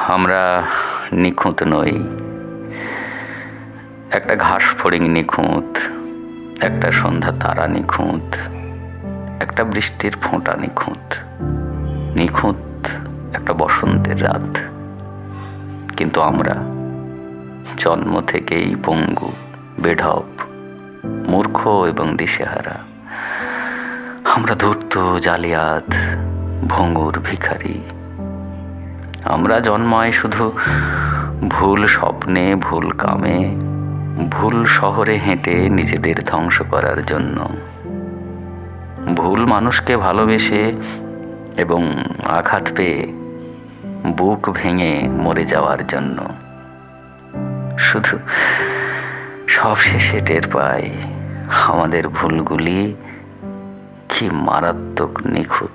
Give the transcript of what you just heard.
আমরা নিখুঁত নই। একটা ঘাস ফড়িং নিখুঁত, একটা সন্ধ্যা তারা নিখুঁত, একটা বৃষ্টির ফোঁটা নিখুঁত, নিখুঁত একটা বসন্তের রাত। কিন্তু আমরা জন্ম থেকেই পঙ্গু, বেঢপ, মূর্খ এবং দিশেহারা। আমরা ধূর্ত, জালিয়াত, ভঙ্গুর ভিখারি। আমরা জন্মায় শুধু ভুল স্বপ্নে, ভুল কামে, ভুল শহরে হেঁটে নিজেদের ধ্বংস করার জন্য, ভুল মানুষকে ভালোবেসে এবং আঘাত পেয়ে বুক ভেঙে মরে যাওয়ার জন্য। শুধু সব শেষে টের পাই আমাদের ভুলগুলি কি মারাত্মক নিখুঁত।